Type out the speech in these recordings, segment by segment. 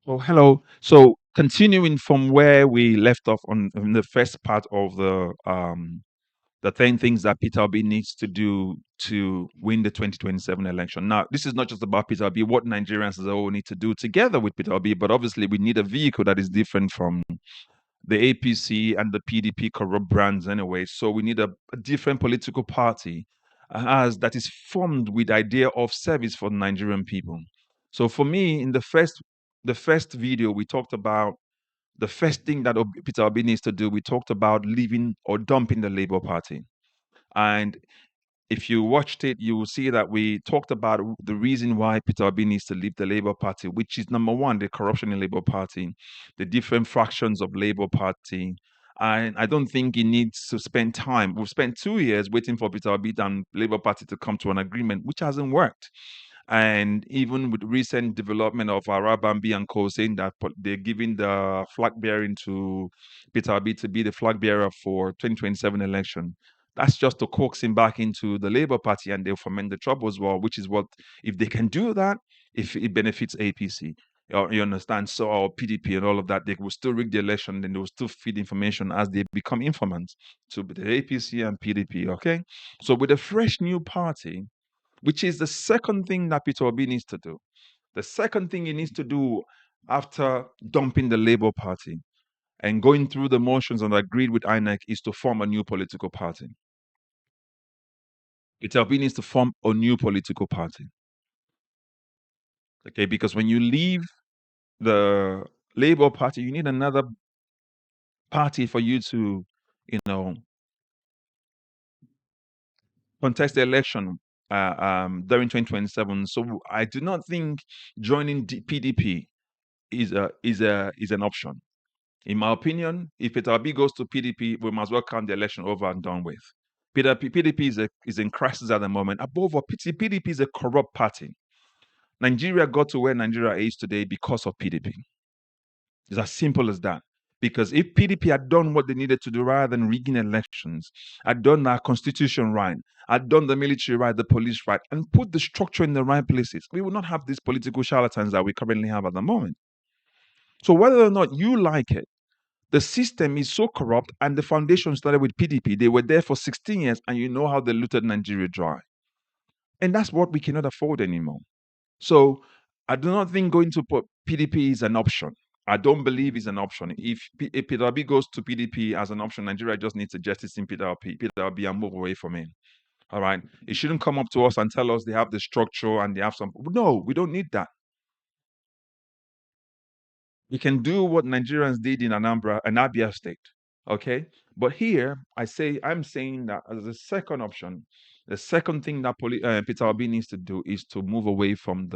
Oh, hello. So, continuing from where we left off on the first part of the 10 things that Peter Obi needs to do to win the 2027 election. Now, this is not just about Peter Obi, what Nigerians as a whole need to do together with Peter Obi, but obviously we need a vehicle that is different from the APC and the PDP corrupt brands anyway. So we need a different political party as that is formed with the idea of service for Nigerian people. So for me, in the first video, we talked about the first thing that Peter Obi needs to do. We talked about leaving or dumping the Labour Party, and if you watched it, you will see that we talked about the reason why Peter Obi needs to leave the Labour Party, which is number one, the corruption in Labour Party, the different fractions of Labour Party. And I don't think he needs to spend time. We've spent 2 years waiting for Peter Obi and Labour Party to come to an agreement, which hasn't worked. And even with recent development of Arabambi and Co saying that they're giving the flag bearing to Peter Obi to be the flag bearer for 2027 election. That's just to coax him back into the Labour Party and they'll foment the trouble as well, which is what, if they can do that, if it benefits APC, or you understand, so or PDP and all of that, they will still rig the election, then they will still feed information as they become informants to the APC and PDP, okay? So with a fresh new party, which is the second thing that Peter Obi needs to do. The second thing he needs to do after dumping the Labour Party and going through the motions and agreed with INEC is to form a new political party. Peter Obi needs to form a new political party. Okay, because when you leave the Labour Party, you need another party for you to, you know, contest the election during 2027. So I do not think joining PDP is an option. In my opinion, if Peter Obi goes to PDP, we must well count the election over and done with. PDP is in crisis at the moment. Above all, PDP is a corrupt party. Nigeria got to where Nigeria is today because of PDP. It's as simple as that. Because if PDP had done what they needed to do rather than rigging elections, had done our constitution right, had done the military right, the police right, and put the structure in the right places, we would not have these political charlatans that we currently have at the moment. So whether or not you like it, the system is so corrupt, and the foundation started with PDP. They were there for 16 years, and you know how they looted Nigeria dry. And that's what we cannot afford anymore. So I do not think going to put PDP is an option. I don't believe it's an option. If Peter Obi goes to PDP as an option, Nigeria just needs to justice in Peter Obi and move away from him. All right. It shouldn't come up to us and tell us they have the structure and they have some. No, we don't need that. We can do what Nigerians did in Anambra and Abia State. Okay. But here, I'm saying that as a second option, the second thing that Peter Obi needs to do is to move away from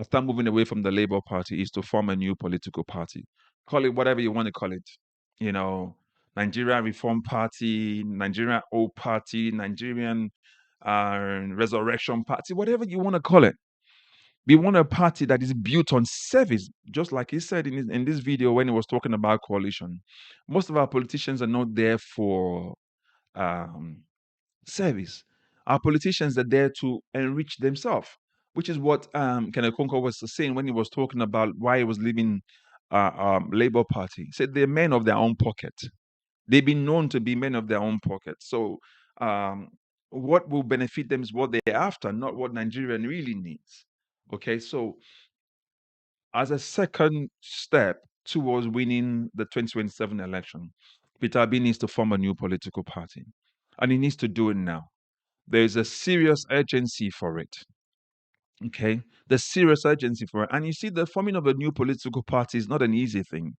start moving away from the Labour Party is to form a new political party. Call it whatever you want to call it. You know, Nigerian Reform Party, Nigerian Old Party, Nigerian Resurrection Party, whatever you want to call it. We want a party that is built on service, just like he said in this video when he was talking about coalition. Most of our politicians are not there for um, service. Our politicians are there to enrich themselves, which is what Kenneth Conco was saying when he was talking about why he was leaving Labour Party. He said they're men of their own pocket. They've been known to be men of their own pocket. So um, what will benefit them is what they're after, not what Nigerian really needs. Okay, so as a second step towards winning the 2027 election, Peter Obi needs to form a new political party. And he needs to do it now. There's a serious urgency for it. Okay? There's serious urgency for it. And you see, the forming of a new political party is not an easy thing.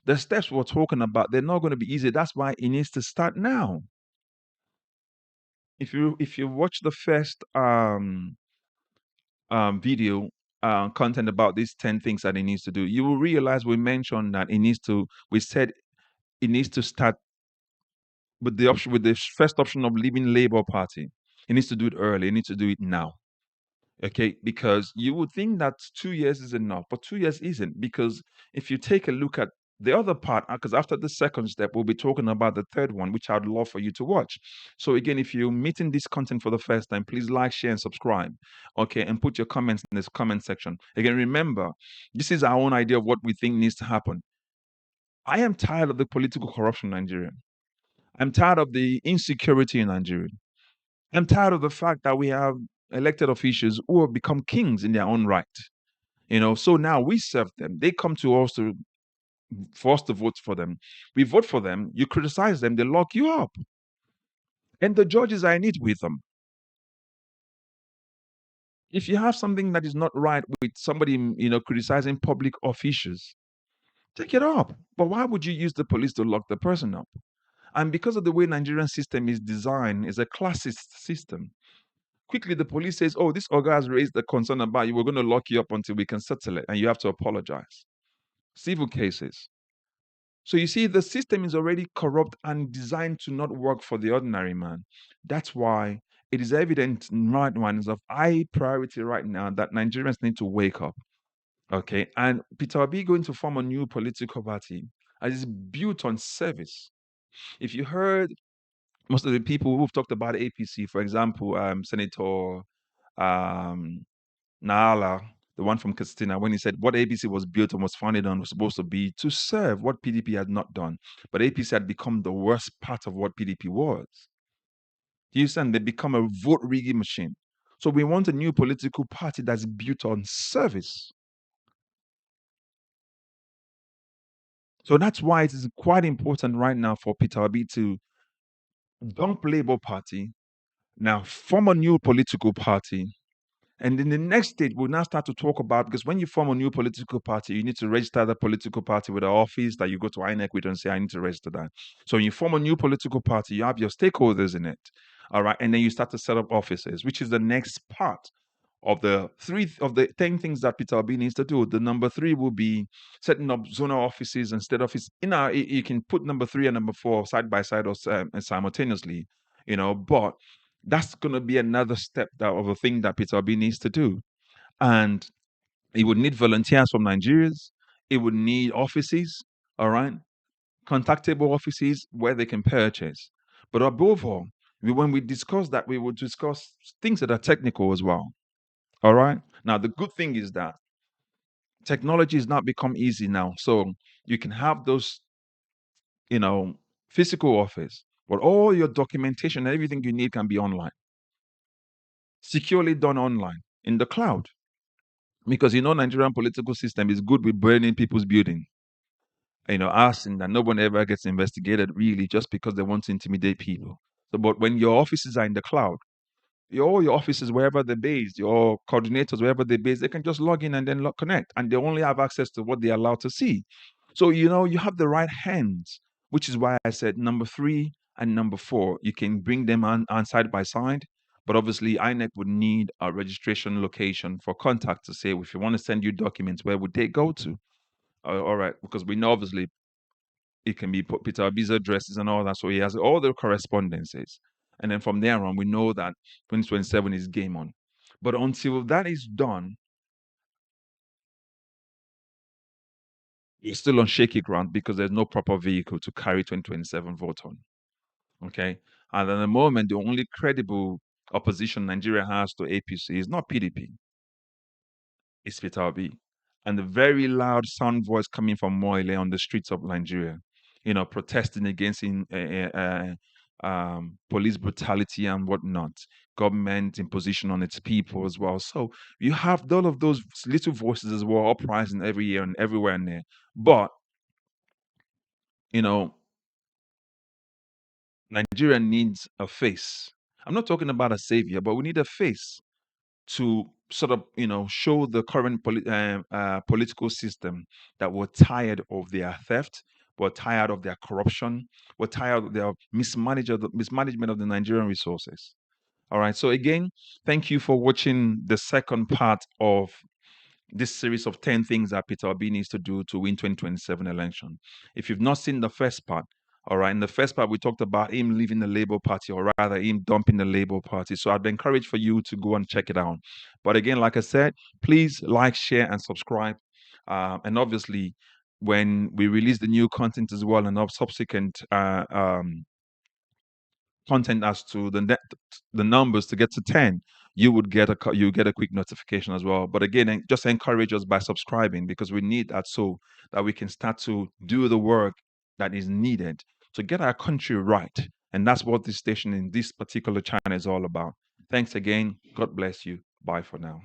The steps we're talking about, they're not going to be easy. That's why it needs to start now. If you watch the first video content about these 10 things that it needs to do, you will realize we mentioned that we said it needs to start with the first option of leaving Labour Party. It needs to do it early. It needs to do it now. Okay, because you would think that 2 years is enough, but 2 years isn't. Because if you take a look at the other part, because after the second step, we'll be talking about the third one, which I'd love for you to watch. So again, if you're meeting this content for the first time, please like, share, and subscribe. Okay, and put your comments in this comment section. Again, remember, this is our own idea of what we think needs to happen. I am tired of the political corruption in Nigeria. I'm tired of the insecurity in Nigeria. I'm tired of the fact that we have elected officials who have become kings in their own right. So now we serve them. They come to us to for us to vote for them. We vote for them, you criticize them, they lock you up. And the judges are in it with them. If you have something that is not right with somebody, criticizing public officials, take it up. But why would you use the police to lock the person up? And because of the way Nigerian system is designed, is a classist system. Quickly, the police says, "Oh, this Oga has raised a concern about you. We're going to lock you up until we can settle it, and you have to apologize." Civil cases. So you see, the system is already corrupt and designed to not work for the ordinary man. That's why it is evident right now, and is of high priority right now, that Nigerians need to wake up. Okay, and Peter Obi going to form a new political party and is built on service. If you heard most of the people who've talked about APC, for example, Senator um, Naala, the one from Katsina, when he said what APC was built and was founded on was supposed to be to serve what PDP had not done. But APC had become the worst part of what PDP was. Do you understand? They become a vote rigging machine. So we want a new political party that's built on service. So that's why it is quite important right now for Peter Obi to dump Labour Party, now form a new political party. And in the next stage, we'll now start to talk about, because when you form a new political party, you need to register the political party with an office that you go to INEC with and say, I need to register that. So when you form a new political party, you have your stakeholders in it. All right. And then you start to set up offices, which is the next part of the 10 things that Peter Obi needs to do. The number 3 will be setting up zonal offices and state office. You can put number 3 and number 4 side by side or simultaneously, but that's going to be another step of a thing that Peter Obi needs to do. And it would need volunteers from Nigerians. It would need offices, all right, contactable offices where they can purchase. But above all, when we discuss that, we will discuss things that are technical as well. All right. Now, the good thing is that technology has not become easy now. So you can have those, physical office, but all your documentation and everything you need can be online, securely done online in the cloud. Because Nigerian political system is good with burning people's building, asking that no one ever gets investigated really just because they want to intimidate people. So, but when your offices are in the cloud, all your offices, wherever they're based, your coordinators, wherever they're based, they can just log in and then connect, and they only have access to what they're allowed to see. So, you have the right hands, which is why I said number 3 and number 4, you can bring them on side by side. But obviously, INEC would need a registration location for contact to say, if you want to send you documents, where would they go to? All right, because we know obviously it can be Peter Obi's addresses and all that. So he has all the correspondences. And then from there on, we know that 2027 is game on. But until that is done, you're still on shaky ground because there's no proper vehicle to carry 2027 vote on. Okay. And at the moment, the only credible opposition Nigeria has to APC is not PDP, it's Peter Obi. And the very loud sound voice coming from Moile on the streets of Nigeria, protesting against police brutality and whatnot, government imposition on its people as well. So you have all of those little voices as well uprising every year and everywhere in there. But, you know, Nigeria needs a face. I'm not talking about a savior, but we need a face to sort of, show the current political system that we're tired of their theft, we're tired of their corruption, we're tired of their mismanagement of the Nigerian resources. All right. So again, thank you for watching the second part of this series of 10 things that Peter Obi needs to do to win 2027 election. If you've not seen the first part, all right, in the first part, we talked about him leaving the Labour Party, or rather him dumping the Labour Party. So I'd encourage for you to go and check it out. But again, like I said, please like, share, and subscribe. And obviously, when we release the new content as well and our subsequent content as to the numbers to get to 10, you would get a quick notification as well. But again, just encourage us by subscribing, because we need that so that we can start to do the work that is needed to get our country right. And that's what this station in this particular channel is all about. Thanks again. God bless you. Bye for now.